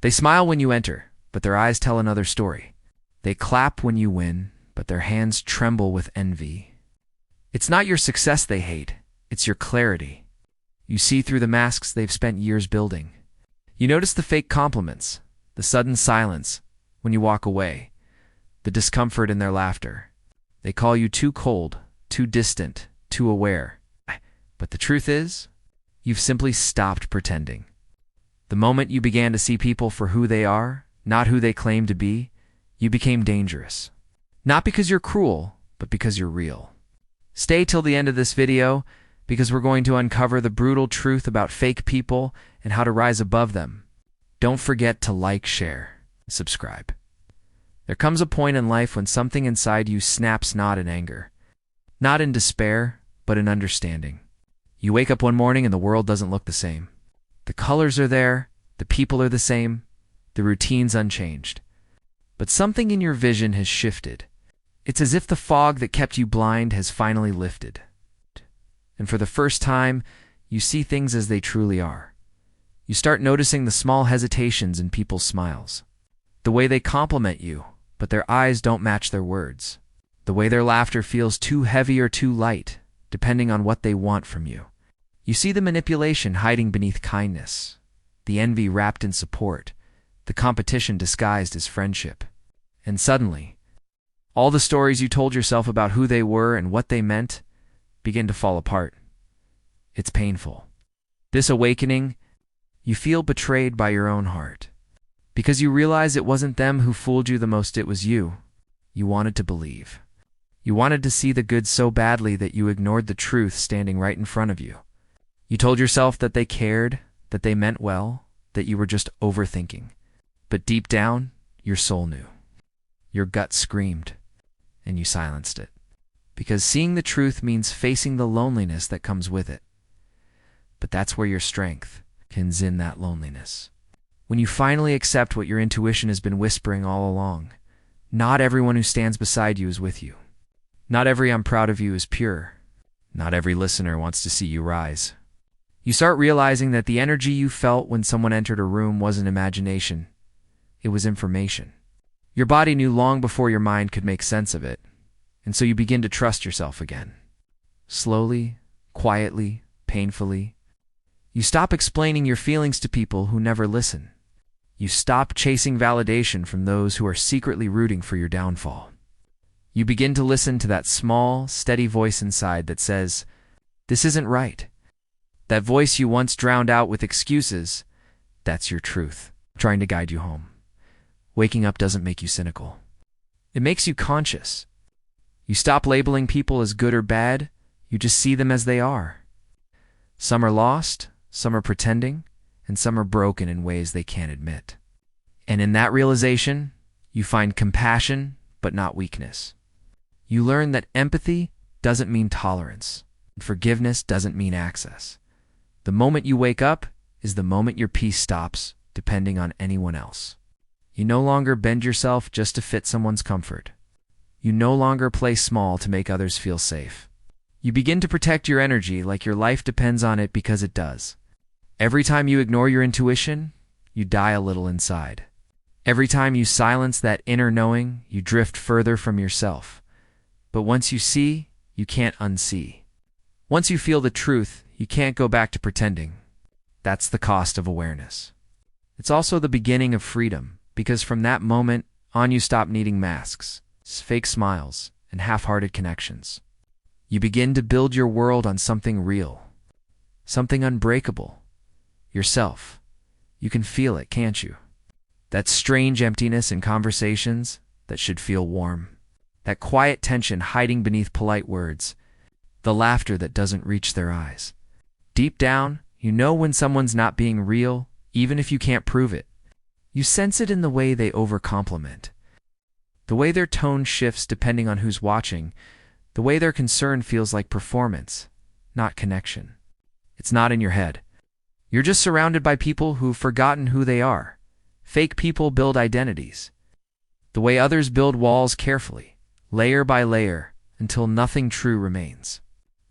They smile when you enter, but their eyes tell another story. They clap when you win, but their hands tremble with envy. It's not your success they hate, it's your clarity. You see through the masks they've spent years building. You notice the fake compliments, the sudden silence when you walk away, the discomfort in their laughter. They call you too cold, too distant, too aware. But the truth is, you've simply stopped pretending. The moment you began to see people for who they are, not who they claim to be, you became dangerous. Not because you're cruel, but because you're real. Stay till the end of this video, because we're going to uncover the brutal truth about fake people and how to rise above them. Don't forget to like, share, and subscribe. There comes a point in life when something inside you snaps, not in anger, not in despair, but in understanding. You wake up one morning and the world doesn't look the same. The colors are there, the people are the same, the routine's unchanged. But something in your vision has shifted. It's as if the fog that kept you blind has finally lifted. And for the first time, you see things as they truly are. You start noticing the small hesitations in people's smiles. The way they compliment you, but their eyes don't match their words. The way their laughter feels too heavy or too light, depending on what they want from you. You see the manipulation hiding beneath kindness, the envy wrapped in support, the competition disguised as friendship. And suddenly, all the stories you told yourself about who they were and what they meant begin to fall apart. It's painful. This awakening, you feel betrayed by your own heart. Because you realize it wasn't them who fooled you the most, it was you. You wanted to believe. You wanted to see the good so badly that you ignored the truth standing right in front of you. You told yourself that they cared, that they meant well, that you were just overthinking. But deep down, your soul knew. Your gut screamed, and you silenced it. Because seeing the truth means facing the loneliness that comes with it. But that's where your strength comes in, that loneliness. When you finally accept what your intuition has been whispering all along, not everyone who stands beside you is with you. Not every "I'm proud of you" is pure. Not every listener wants to see you rise. You start realizing that the energy you felt when someone entered a room wasn't imagination. It was information. Your body knew long before your mind could make sense of it, and so you begin to trust yourself again. Slowly, quietly, painfully. You stop explaining your feelings to people who never listen. You stop chasing validation from those who are secretly rooting for your downfall. You begin to listen to that small, steady voice inside that says, "This isn't right." That voice you once drowned out with excuses, that's your truth, trying to guide you home. Waking up doesn't make you cynical. It makes you conscious. You stop labeling people as good or bad, you just see them as they are. Some are lost, some are pretending, and some are broken in ways they can't admit. And in that realization, you find compassion, but not weakness. You learn that empathy doesn't mean tolerance, and forgiveness doesn't mean access. The moment you wake up is the moment your peace stops depending on anyone else. You no longer bend yourself just to fit someone's comfort. You no longer play small to make others feel safe. You begin to protect your energy like your life depends on it, because it does. Every time you ignore your intuition, you die a little inside. Every time you silence that inner knowing, you drift further from yourself. But once you see, you can't unsee. Once you feel the truth, you can't go back to pretending. That's the cost of awareness. It's also the beginning of freedom, because from that moment on you stop needing masks, fake smiles, and half-hearted connections. You begin to build your world on something real, something unbreakable. Yourself. You can feel it, can't you? That strange emptiness in conversations that should feel warm. That quiet tension hiding beneath polite words. The laughter that doesn't reach their eyes. Deep down, you know when someone's not being real, even if you can't prove it. You sense it in the way they overcompliment. The way their tone shifts depending on who's watching. The way their concern feels like performance, not connection. It's not in your head. You're just surrounded by people who've forgotten who they are. Fake people build identities. The way others build walls carefully, layer by layer, until nothing true remains.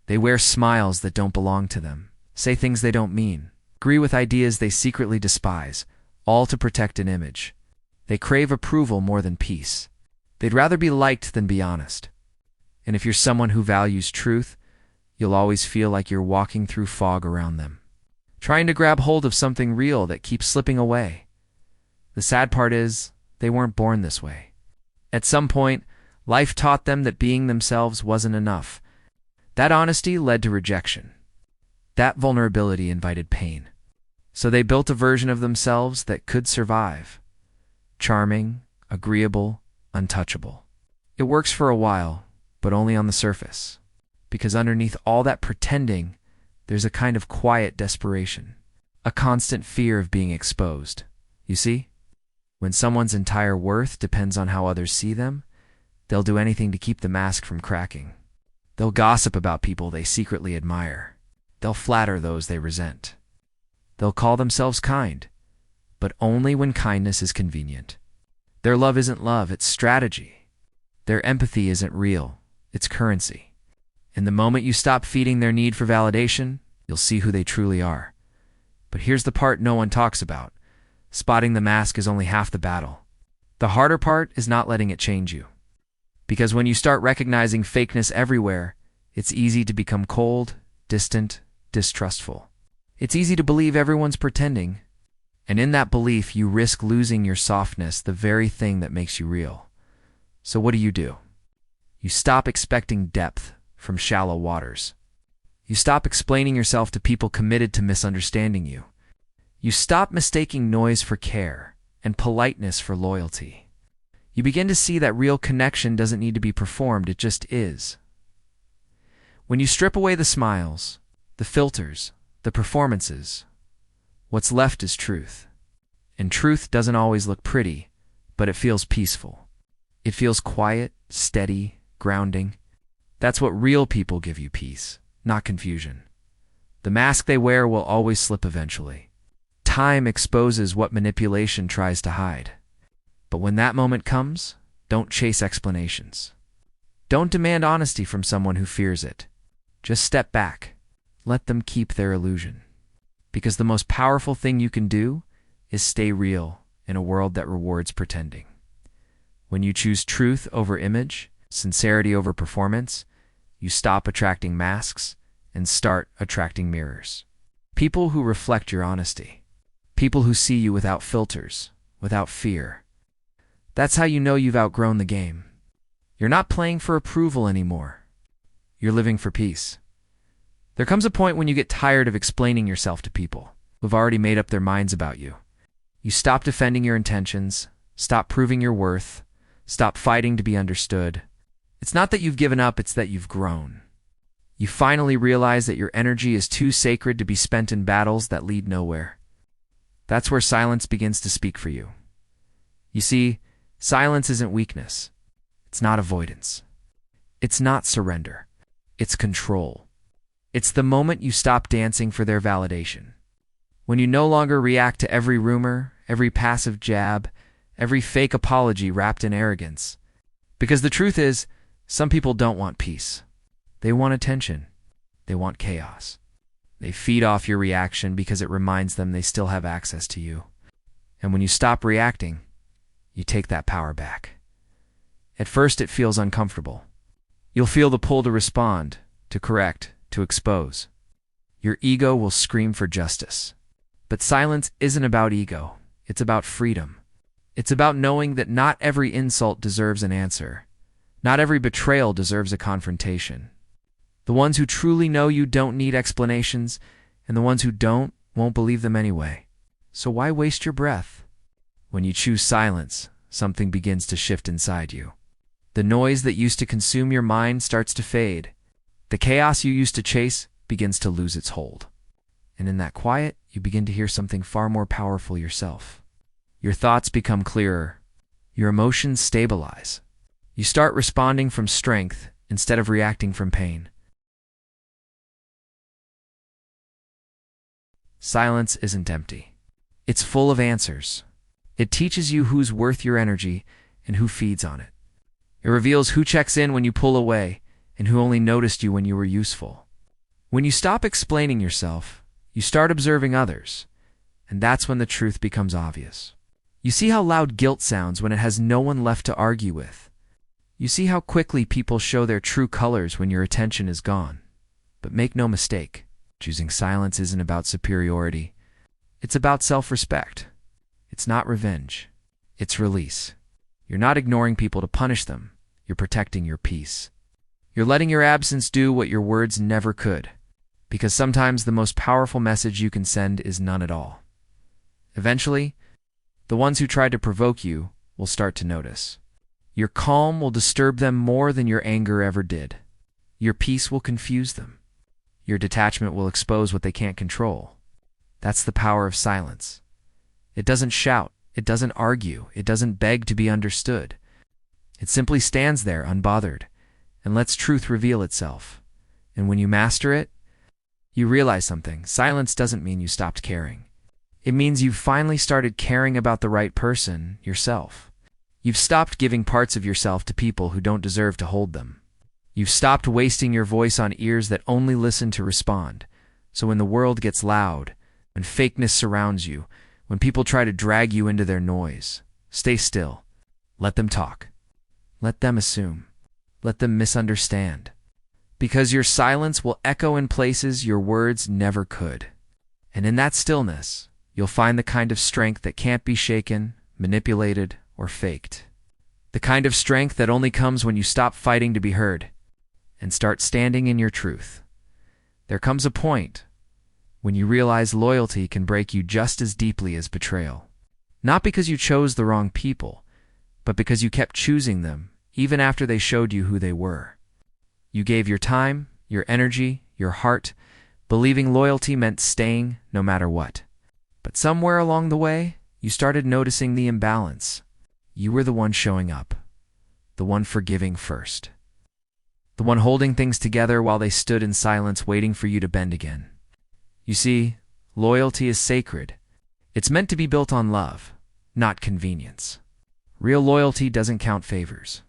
They wear smiles that don't belong to them, say things they don't mean, agree with ideas they secretly despise, all to protect an image. They crave approval more than peace. They'd rather be liked than be honest. And if you're someone who values truth, you'll always feel like you're walking through fog around them, trying to grab hold of something real that keeps slipping away. The sad part is, they weren't born this way. At some point, life taught them that being themselves wasn't enough. That honesty led to rejection. That vulnerability invited pain. So they built a version of themselves that could survive. Charming, agreeable, untouchable. It works for a while, but only on the surface. Because underneath all that pretending, there's a kind of quiet desperation. A constant fear of being exposed. You see? When someone's entire worth depends on how others see them, they'll do anything to keep the mask from cracking. They'll gossip about people they secretly admire. They'll flatter those they resent. They'll call themselves kind, but only when kindness is convenient. Their love isn't love, it's strategy. Their empathy isn't real, it's currency. And the moment you stop feeding their need for validation, you'll see who they truly are. But here's the part no one talks about. Spotting the mask is only half the battle. The harder part is not letting it change you. Because when you start recognizing fakeness everywhere, it's easy to become cold, distant, distrustful. It's easy to believe everyone's pretending, and in that belief you risk losing your softness, the very thing that makes you real. So what do? You stop expecting depth from shallow waters. You stop explaining yourself to people committed to misunderstanding you. You stop mistaking noise for care and politeness for loyalty. You begin to see that real connection doesn't need to be performed, it just is. When you strip away the smiles, the filters, the performances, what's left is truth. And truth doesn't always look pretty, but it feels peaceful. It feels quiet, steady, grounding. That's what real people give you: peace, not confusion. The mask they wear will always slip eventually. Time exposes what manipulation tries to hide. But when that moment comes, don't chase explanations. Don't demand honesty from someone who fears it. Just step back. Let them keep their illusion. Because the most powerful thing you can do is stay real in a world that rewards pretending. When you choose truth over image, sincerity over performance, you stop attracting masks and start attracting mirrors. People who reflect your honesty. People who see you without filters, without fear. That's how you know you've outgrown the game. You're not playing for approval anymore. You're living for peace. There comes a point when you get tired of explaining yourself to people who've already made up their minds about you. You stop defending your intentions, stop proving your worth, stop fighting to be understood. It's not that you've given up, it's that you've grown. You finally realize that your energy is too sacred to be spent in battles that lead nowhere. That's where silence begins to speak for you. You see, silence isn't weakness. It's not avoidance. It's not surrender. It's control. It's the moment you stop dancing for their validation. When you no longer react to every rumor, every passive jab, every fake apology wrapped in arrogance. Because the truth is, some people don't want peace. They want attention. They want chaos. They feed off your reaction because it reminds them they still have access to you. And when you stop reacting, you take that power back. At first it feels uncomfortable. You'll feel the pull to respond, to correct, to expose. Your ego will scream for justice. But silence isn't about ego. It's about freedom. It's about knowing that not every insult deserves an answer. Not every betrayal deserves a confrontation. The ones who truly know you don't need explanations, and the ones who don't won't believe them anyway. So why waste your breath? When you choose silence, something begins to shift inside you. The noise that used to consume your mind starts to fade. The chaos you used to chase begins to lose its hold. And in that quiet, you begin to hear something far more powerful yourself. Your thoughts become clearer. Your emotions stabilize. You start responding from strength instead of reacting from pain. Silence isn't empty. It's full of answers. It teaches you who's worth your energy and who feeds on it. It reveals who checks in when you pull away and who only noticed you when you were useful. When you stop explaining yourself, you start observing others, And that's when the truth becomes obvious. You see how loud guilt sounds when it has no one left to argue with. You see how quickly people show their true colors when your attention is gone. But make no mistake, choosing silence isn't about superiority. It's about self-respect. It's not revenge. It's release. You're not ignoring people to punish them. You're protecting your peace. You're letting your absence do what your words never could. Because sometimes the most powerful message you can send is none at all. Eventually, the ones who tried to provoke you will start to notice. Your calm will disturb them more than your anger ever did. Your peace will confuse them. Your detachment will expose what they can't control. That's the power of silence. It doesn't shout. It doesn't argue. It doesn't beg to be understood. It simply stands there unbothered and lets truth reveal itself. And when you master it, you realize something. Silence doesn't mean you stopped caring. It means you've finally started caring about the right person, yourself. You've stopped giving parts of yourself to people who don't deserve to hold them. You've stopped wasting your voice on ears that only listen to respond. So when the world gets loud, when fakeness surrounds you, when people try to drag you into their noise, stay still. Let them talk. Let them assume. Let them misunderstand. Because your silence will echo in places your words never could. And in that stillness, you'll find the kind of strength that can't be shaken, manipulated, or faked. The kind of strength that only comes when you stop fighting to be heard and start standing in your truth. There comes a point when you realize loyalty can break you just as deeply as betrayal. Not because you chose the wrong people, but because you kept choosing them even after they showed you who they were. You gave your time, your energy, your heart, believing loyalty meant staying no matter what. But somewhere along the way, you started noticing the imbalance. You were the one showing up, the one forgiving first, the one holding things together while they stood in silence waiting for you to bend again. You see, loyalty is sacred. It's meant to be built on love, not convenience. Real loyalty doesn't count favors.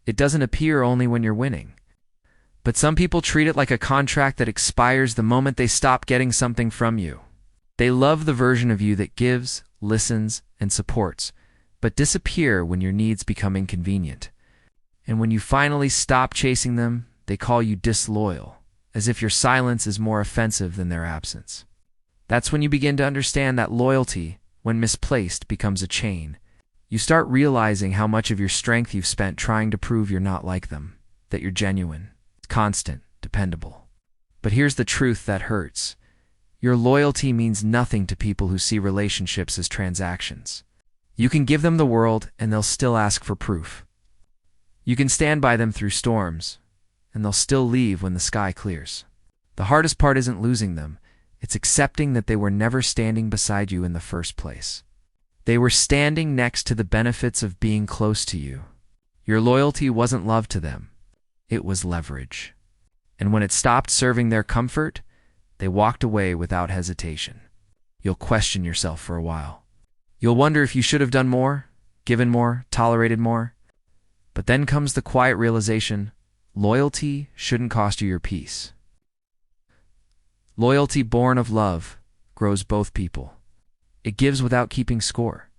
It doesn't appear only when you're winning. But some people treat it like a contract that expires the moment they stop getting something from you. They love the version of you that gives, listens, and supports, but disappear when your needs become inconvenient. And when you finally stop chasing them, they call you disloyal, as if your silence is more offensive than their absence. That's when you begin to understand that loyalty, when misplaced, becomes a chain. You start realizing how much of your strength you've spent trying to prove you're not like them, that you're genuine, constant, dependable. But here's the truth that hurts. Your loyalty means nothing to people who see relationships as transactions. You can give them the world and they'll still ask for proof. You can stand by them through storms and they'll still leave when the sky clears. The hardest part isn't losing them. It's accepting that they were never standing beside you in the first place. They were standing next to the benefits of being close to you. Your loyalty wasn't love to them. It was leverage. And when it stopped serving their comfort, they walked away without hesitation. You'll question yourself for a while. You'll wonder if you should have done more, given more, tolerated more. But then comes the quiet realization, loyalty shouldn't cost you your peace. Loyalty born of love grows both people. It gives without keeping score.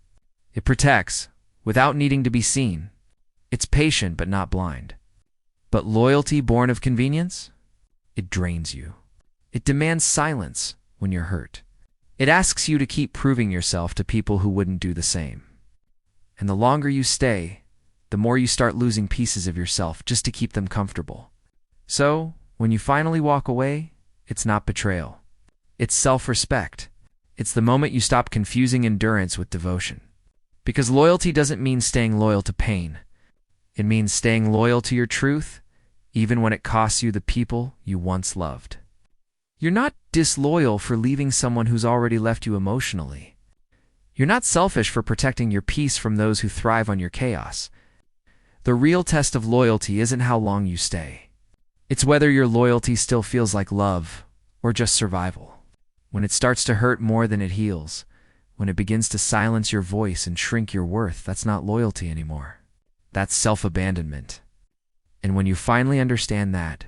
It protects without needing to be seen. It's patient but not blind. But loyalty born of convenience? It drains you. It demands silence when you're hurt. It asks you to keep proving yourself to people who wouldn't do the same. And the longer you stay, the more you start losing pieces of yourself just to keep them comfortable. So, when you finally walk away, it's not betrayal. It's self-respect. It's the moment you stop confusing endurance with devotion. Because loyalty doesn't mean staying loyal to pain. It means staying loyal to your truth, even when it costs you the people you once loved. You're not disloyal for leaving someone who's already left you emotionally. You're not selfish for protecting your peace from those who thrive on your chaos. The real test of loyalty isn't how long you stay. It's whether your loyalty still feels like love or just survival. When it starts to hurt more than it heals, when it begins to silence your voice and shrink your worth, that's not loyalty anymore. That's self-abandonment. And when you finally understand that,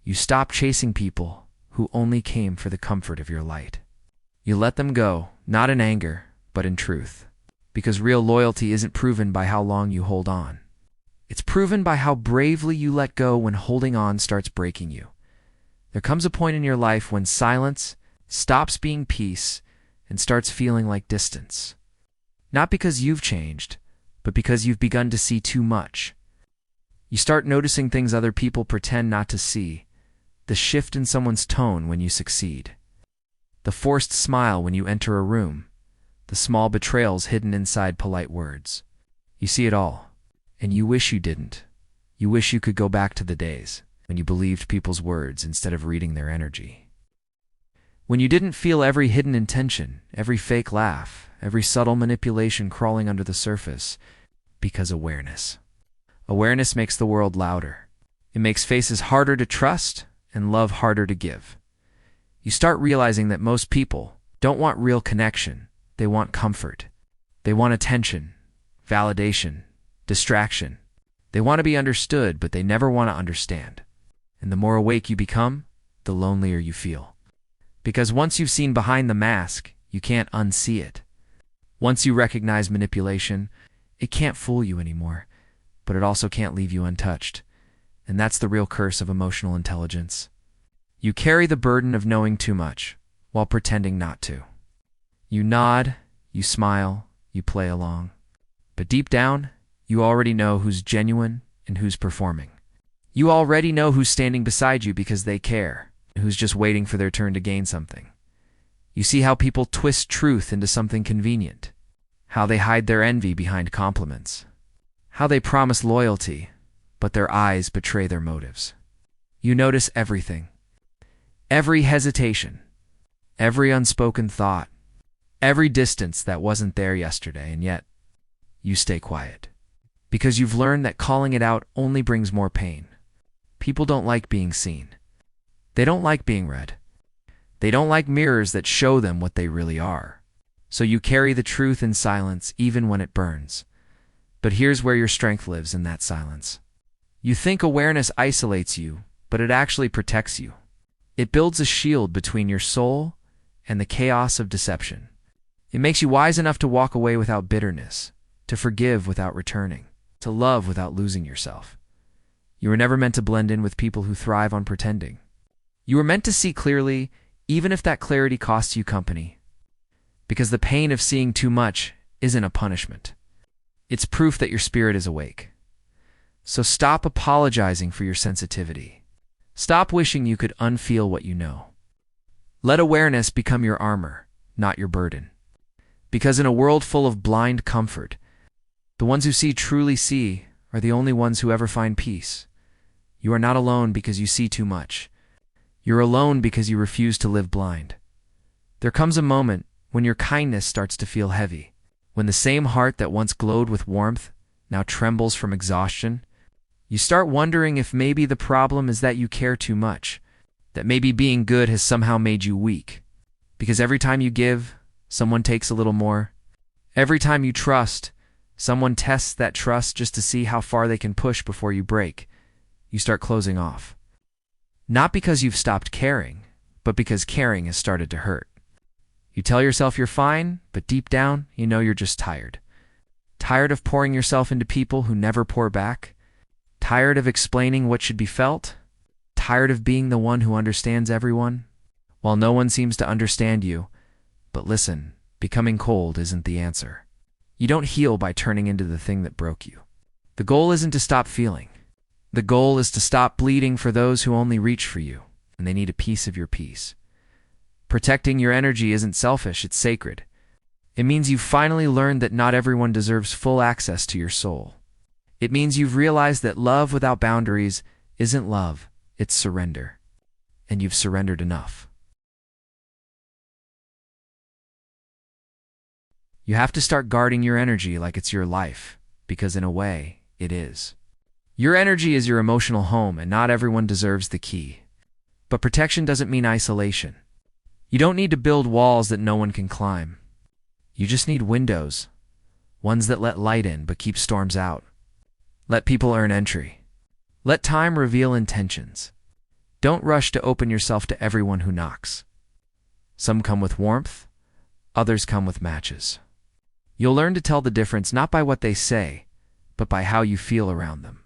you stop chasing people who only came for the comfort of your light. You let them go, not in anger, but in truth. Because real loyalty isn't proven by how long you hold on. It's proven by how bravely you let go when holding on starts breaking you. There comes a point in your life when silence stops being peace and starts feeling like distance. Not because you've changed, but because you've begun to see too much. You start noticing things other people pretend not to see, the shift in someone's tone when you succeed, the forced smile when you enter a room, the small betrayals hidden inside polite words. You see it all, and you wish you didn't. You wish you could go back to the days when you believed people's words instead of reading their energy. When you didn't feel every hidden intention, every fake laugh, every subtle manipulation crawling under the surface, because awareness. Awareness makes the world louder. It makes faces harder to trust and love harder to give. You start realizing that most people don't want real connection. They want comfort. They want attention, validation, distraction. They want to be understood, but they never want to understand. And the more awake you become, the lonelier you feel. Because once you've seen behind the mask, you can't unsee it. Once you recognize manipulation, it can't fool you anymore, but it also can't leave you untouched. And that's the real curse of emotional intelligence. You carry the burden of knowing too much while pretending not to. You nod, you smile, you play along. But deep down, you already know who's genuine and who's performing. You already know who's standing beside you because they care, and who's just waiting for their turn to gain something. You see how people twist truth into something convenient, how they hide their envy behind compliments, how they promise loyalty, but their eyes betray their motives. You notice everything. Every hesitation, every unspoken thought, every distance that wasn't there yesterday, and yet you stay quiet. Because you've learned that calling it out only brings more pain. People don't like being seen. They don't like being read. They don't like mirrors that show them what they really are. So you carry the truth in silence even when it burns. But here's where your strength lives, in that silence. You think awareness isolates you, but it actually protects you. It builds a shield between your soul and the chaos of deception. It makes you wise enough to walk away without bitterness, to forgive without returning, to love without losing yourself. You were never meant to blend in with people who thrive on pretending. You were meant to see clearly, even if that clarity costs you company. Because the pain of seeing too much isn't a punishment. It's proof that your spirit is awake. So stop apologizing for your sensitivity. Stop wishing you could unfeel what you know. Let awareness become your armor, not your burden. Because in a world full of blind comfort, the ones who see truly see are the only ones who ever find peace. You are not alone because you see too much. You're alone because you refuse to live blind. There comes a moment when your kindness starts to feel heavy, when the same heart that once glowed with warmth now trembles from exhaustion. You start wondering if maybe the problem is that you care too much, that maybe being good has somehow made you weak. Because every time you give, someone takes a little more. Every time you trust, someone tests that trust just to see how far they can push before you break. You start closing off. Not because you've stopped caring, but because caring has started to hurt. You tell yourself you're fine, but deep down, you know you're just tired. Tired of pouring yourself into people who never pour back. Tired of explaining what should be felt. Tired of being the one who understands everyone, while no one seems to understand you. But listen, becoming cold isn't the answer. You don't heal by turning into the thing that broke you. The goal isn't to stop feeling. The goal is to stop bleeding for those who only reach for you, and they need a piece of your peace. Protecting your energy isn't selfish, it's sacred. It means you've finally learned that not everyone deserves full access to your soul. It means you've realized that love without boundaries isn't love, it's surrender. And you've surrendered enough. You have to start guarding your energy like it's your life, because in a way, it is. Your energy is your emotional home, and not everyone deserves the key. But protection doesn't mean isolation. You don't need to build walls that no one can climb. You just need windows, ones that let light in but keep storms out. Let people earn entry. Let time reveal intentions. Don't rush to open yourself to everyone who knocks. Some come with warmth, Others come with matches. You'll learn to tell the difference not by what they say, but by how you feel around them.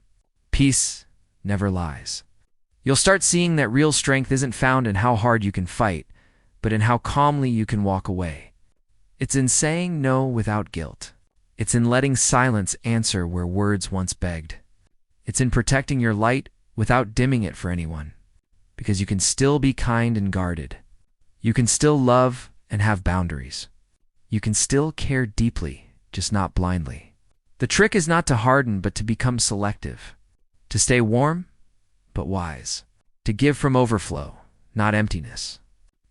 Peace never lies. You'll start seeing that real strength isn't found in how hard you can fight, but in how calmly you can walk away. It's in saying no without guilt. It's in letting silence answer where words once begged. It's in protecting your light without dimming it for anyone, because you can still be kind and guarded. You can still love and have boundaries. You can still care deeply, just not blindly. The trick is not to harden, but to become selective. To stay warm, but wise. To give from overflow, not emptiness.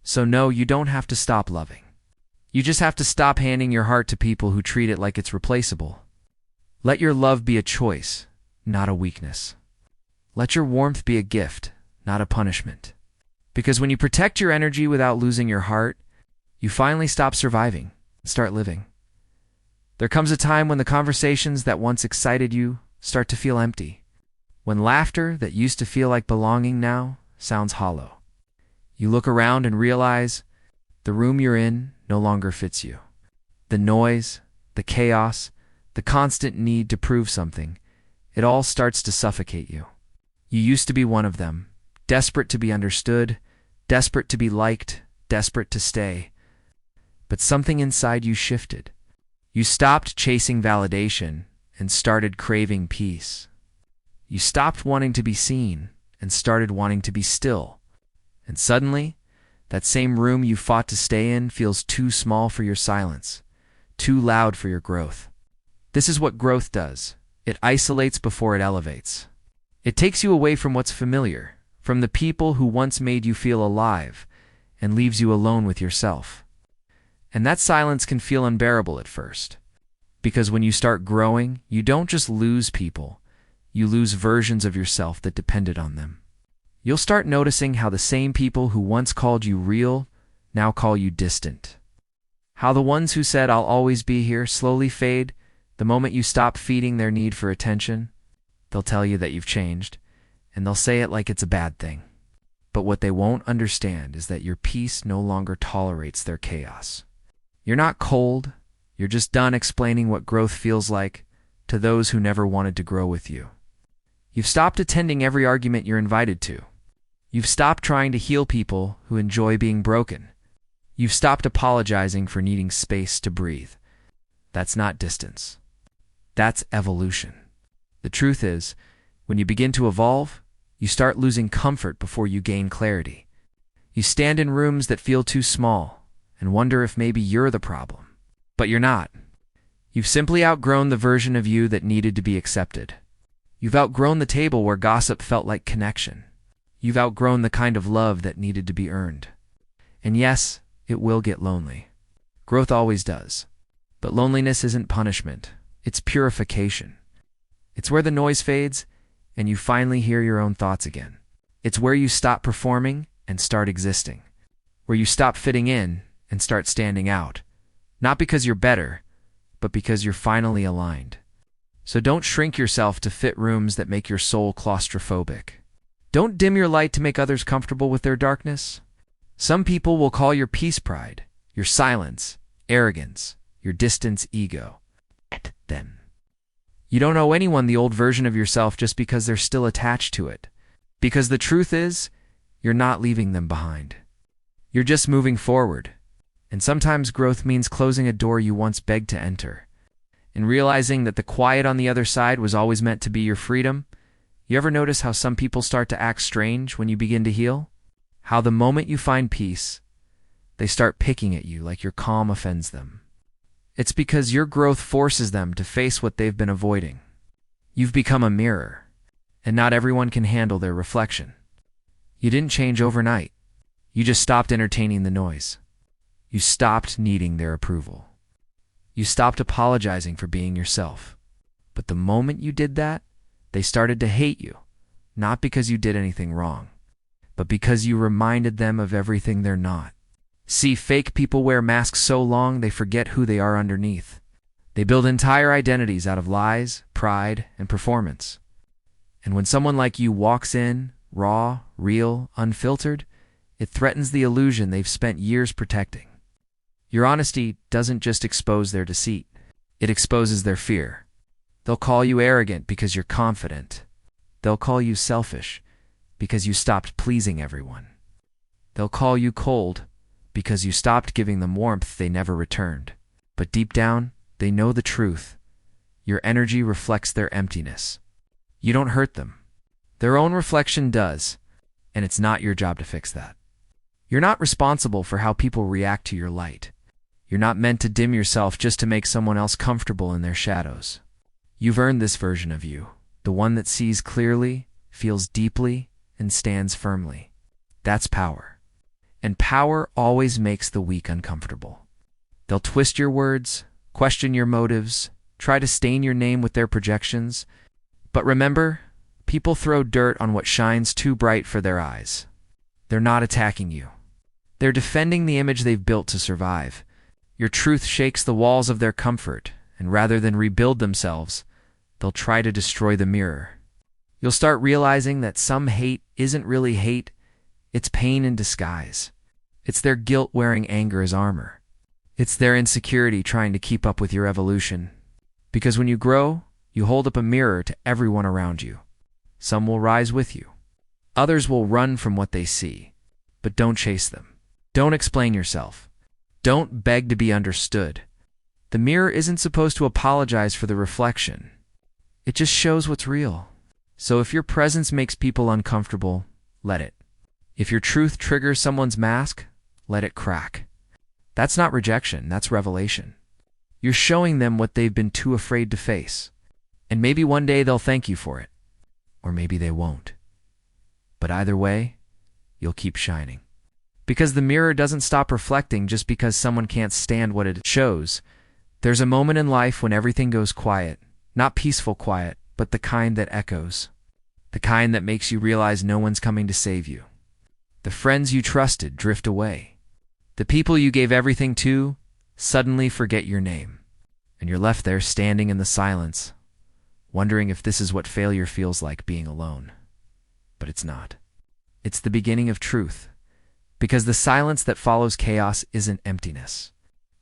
So no, you don't have to stop loving. You just have to stop handing your heart to people who treat it like it's replaceable. Let your love be a choice, not a weakness. Let your warmth be a gift, not a punishment. Because when you protect your energy without losing your heart, you finally stop surviving and start living. There comes a time when the conversations that once excited you start to feel empty. When laughter that used to feel like belonging now sounds hollow. You look around and realize the room you're in no longer fits you. The noise, the chaos, the constant need to prove something, it all starts to suffocate you. You used to be one of them, desperate to be understood, desperate to be liked, desperate to stay. But something inside you shifted. You stopped chasing validation and started craving peace. You stopped wanting to be seen and started wanting to be still. And suddenly, that same room you fought to stay in feels too small for your silence, too loud for your growth. This is what growth does. It isolates before it elevates. It takes you away from what's familiar, from the people who once made you feel alive, and leaves you alone with yourself. And that silence can feel unbearable at first. Because when you start growing, you don't just lose people, you lose versions of yourself that depended on them. You'll start noticing how the same people who once called you real now call you distant. How the ones who said, "I'll always be here," slowly fade the moment you stop feeding their need for attention. They'll tell you that you've changed, and they'll say it like it's a bad thing. But what they won't understand is that your peace no longer tolerates their chaos. You're not cold, you're just done explaining what growth feels like to those who never wanted to grow with you. You've stopped attending every argument you're invited to. You've stopped trying to heal people who enjoy being broken. You've stopped apologizing for needing space to breathe. That's not distance. That's evolution. The truth is, when you begin to evolve, you start losing comfort before you gain clarity. You stand in rooms that feel too small and wonder if maybe you're the problem. But you're not. You've simply outgrown the version of you that needed to be accepted. You've outgrown the table where gossip felt like connection. You've outgrown the kind of love that needed to be earned. And yes, it will get lonely. Growth always does. But loneliness isn't punishment. It's purification. It's where the noise fades and you finally hear your own thoughts again. It's where you stop performing and start existing. Where you stop fitting in and start standing out. Not because you're better, but because you're finally aligned. So don't shrink yourself to fit rooms that make your soul claustrophobic. Don't dim your light to make others comfortable with their darkness. Some people will call your peace pride, your silence, arrogance, your distance ego. Then. You don't owe anyone the old version of yourself just because they're still attached to it. Because the truth is, you're not leaving them behind. You're just moving forward. And sometimes growth means closing a door you once begged to enter. And realizing that the quiet on the other side was always meant to be your freedom. You ever notice how some people start to act strange when you begin to heal? How the moment you find peace, they start picking at you like your calm offends them. It's because your growth forces them to face what they've been avoiding. You've become a mirror, and not everyone can handle their reflection. You didn't change overnight. You just stopped entertaining the noise. You stopped needing their approval. You stopped apologizing for being yourself. But the moment you did that, they started to hate you, not because you did anything wrong, but because you reminded them of everything they're not. See, fake people wear masks so long they forget who they are underneath. They build entire identities out of lies, pride, and performance. And when someone like you walks in, raw, real, unfiltered, it threatens the illusion they've spent years protecting. Your honesty doesn't just expose their deceit, it exposes their fear. They'll call you arrogant because you're confident. They'll call you selfish because you stopped pleasing everyone. They'll call you cold because you stopped giving them warmth they never returned. But deep down, they know the truth. Your energy reflects their emptiness. You don't hurt them. Their own reflection does, and it's not your job to fix that. You're not responsible for how people react to your light. You're not meant to dim yourself just to make someone else comfortable in their shadows. You've earned this version of you, the one that sees clearly, feels deeply, and stands firmly. That's power. And power always makes the weak uncomfortable. They'll twist your words, question your motives, try to stain your name with their projections. But remember, people throw dirt on what shines too bright for their eyes. They're not attacking you. They're defending the image they've built to survive. Your truth shakes the walls of their comfort, and rather than rebuild themselves, they'll try to destroy the mirror. You'll start realizing that some hate isn't really hate, it's pain in disguise. It's their guilt wearing anger as armor. It's their insecurity trying to keep up with your evolution. Because when you grow, you hold up a mirror to everyone around you. Some will rise with you. Others will run from what they see. But don't chase them. Don't explain yourself. Don't beg to be understood. The mirror isn't supposed to apologize for the reflection. It just shows what's real. So if your presence makes people uncomfortable, let it. If your truth triggers someone's mask, let it crack. That's not rejection, that's revelation. You're showing them what they've been too afraid to face. And maybe one day they'll thank you for it. Or maybe they won't. But either way, you'll keep shining. Because the mirror doesn't stop reflecting just because someone can't stand what it shows. There's a moment in life when everything goes quiet. Not peaceful quiet, but the kind that echoes. The kind that makes you realize no one's coming to save you. The friends you trusted drift away. The people you gave everything to suddenly forget your name. And you're left there standing in the silence, wondering if this is what failure feels like, being alone. But it's not. It's the beginning of truth. Because the silence that follows chaos isn't emptiness.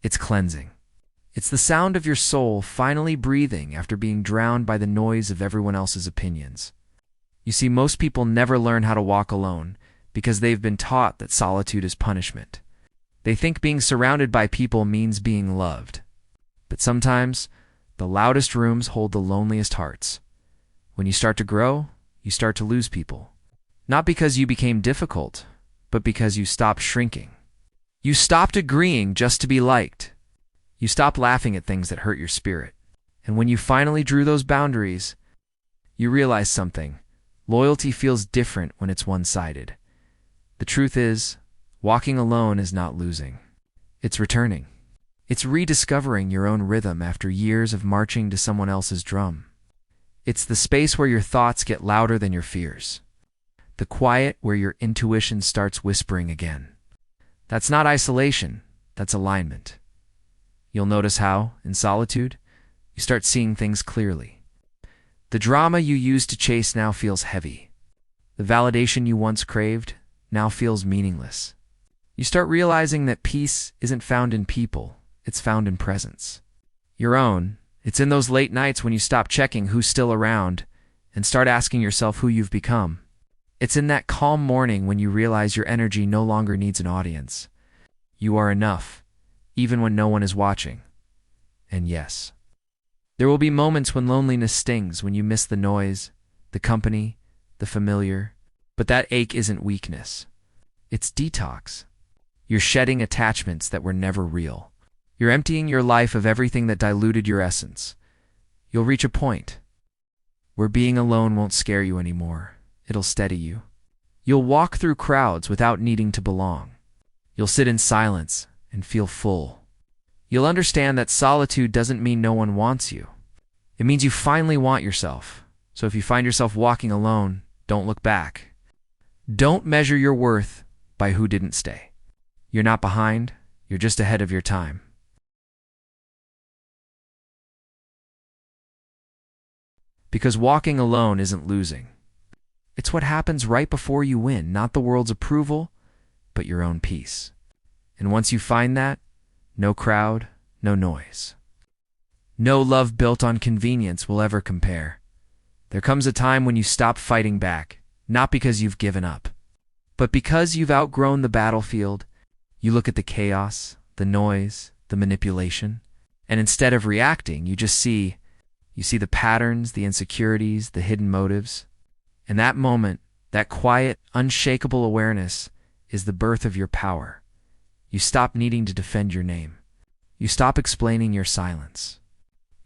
It's cleansing. It's the sound of your soul finally breathing after being drowned by the noise of everyone else's opinions. You see, most people never learn how to walk alone because they've been taught that solitude is punishment. They think being surrounded by people means being loved. But sometimes, the loudest rooms hold the loneliest hearts. When you start to grow, you start to lose people. Not because you became difficult, but because you stopped shrinking. You stopped agreeing just to be liked. You stopped laughing at things that hurt your spirit. And when you finally drew those boundaries, you realize something. Loyalty feels different when it's one-sided. The truth is, walking alone is not losing. It's returning. It's rediscovering your own rhythm after years of marching to someone else's drum. It's the space where your thoughts get louder than your fears. The quiet where your intuition starts whispering again. That's not isolation, that's alignment. You'll notice how, in solitude, you start seeing things clearly. The drama you used to chase now feels heavy. The validation you once craved now feels meaningless. You start realizing that peace isn't found in people, it's found in presence. Your own. It's in those late nights when you stop checking who's still around and start asking yourself who you've become. It's in that calm morning when you realize your energy no longer needs an audience. You are enough, even when no one is watching. And yes, there will be moments when loneliness stings, when you miss the noise, the company, the familiar. But that ache isn't weakness. It's detox. You're shedding attachments that were never real. You're emptying your life of everything that diluted your essence. You'll reach a point where being alone won't scare you anymore. It'll steady you. You'll walk through crowds without needing to belong. You'll sit in silence and feel full. You'll understand that solitude doesn't mean no one wants you. It means you finally want yourself. So if you find yourself walking alone, don't look back. Don't measure your worth by who didn't stay. You're not behind, you're just ahead of your time. Because walking alone isn't losing. It's what happens right before you win, not the world's approval, but your own peace. And once you find that, no crowd, no noise. No love built on convenience will ever compare. There comes a time when you stop fighting back, not because you've given up, but because you've outgrown the battlefield. You look at the chaos, the noise, the manipulation, and instead of reacting, you see the patterns, the insecurities, the hidden motives. And that moment, that quiet, unshakable awareness is the birth of your power. You stop needing to defend your name. You stop explaining your silence.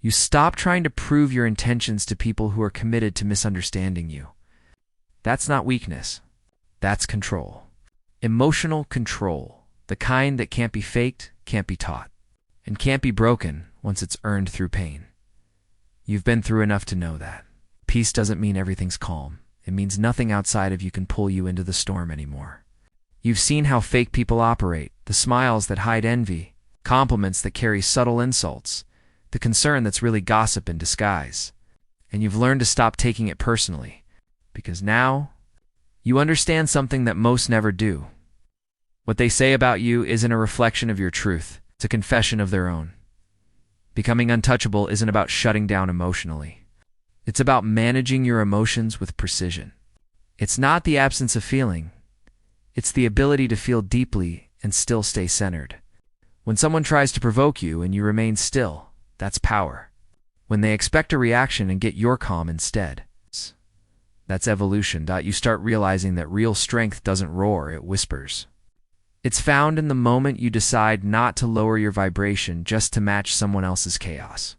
You stop trying to prove your intentions to people who are committed to misunderstanding you. That's not weakness. That's control. Emotional control, the kind that can't be faked, can't be taught, and can't be broken once it's earned through pain. You've been through enough to know that. Peace doesn't mean everything's calm. It means nothing outside of you can pull you into the storm anymore. You've seen how fake people operate, the smiles that hide envy, compliments that carry subtle insults, the concern that's really gossip in disguise. And you've learned to stop taking it personally, because now you understand something that most never do. What they say about you isn't a reflection of your truth, it's a confession of their own. Becoming untouchable isn't about shutting down emotionally. It's about managing your emotions with precision. It's not the absence of feeling. It's the ability to feel deeply and still stay centered. When someone tries to provoke you and you remain still, that's power. When they expect a reaction and get your calm instead, that's evolution. You start realizing that real strength doesn't roar, it whispers. It's found in the moment you decide not to lower your vibration just to match someone else's chaos.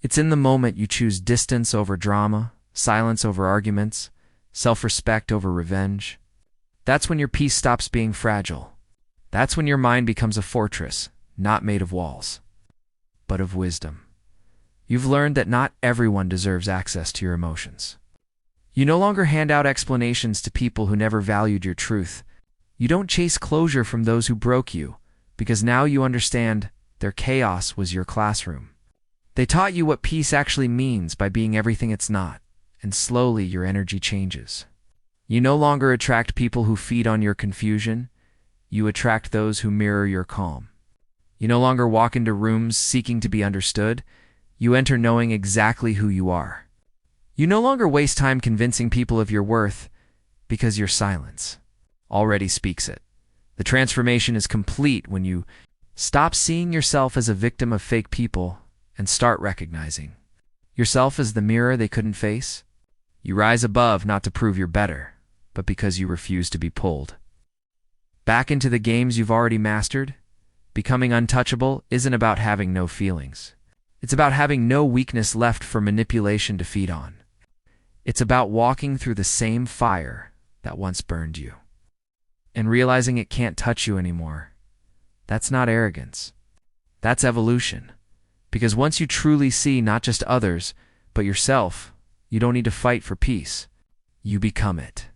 It's in the moment you choose distance over drama, silence over arguments, self-respect over revenge. That's when your peace stops being fragile. That's when your mind becomes a fortress, not made of walls, but of wisdom. You've learned that not everyone deserves access to your emotions. You no longer hand out explanations to people who never valued your truth. You don't chase closure from those who broke you, because now you understand their chaos was your classroom. They taught you what peace actually means by being everything it's not, and slowly your energy changes. You no longer attract people who feed on your confusion. You attract those who mirror your calm. You no longer walk into rooms seeking to be understood. You enter knowing exactly who you are. You no longer waste time convincing people of your worth, because your silence already speaks it. The transformation is complete when you stop seeing yourself as a victim of fake people and start recognizing yourself as the mirror they couldn't face. You rise above not to prove you're better, but because you refuse to be pulled back into the games you've already mastered. Becoming untouchable isn't about having no feelings. It's about having no weakness left for manipulation to feed on. It's about walking through the same fire that once burned you and realizing it can't touch you anymore. That's not arrogance. That's evolution. Because once you truly see not just others, but yourself, you don't need to fight for peace. You become it.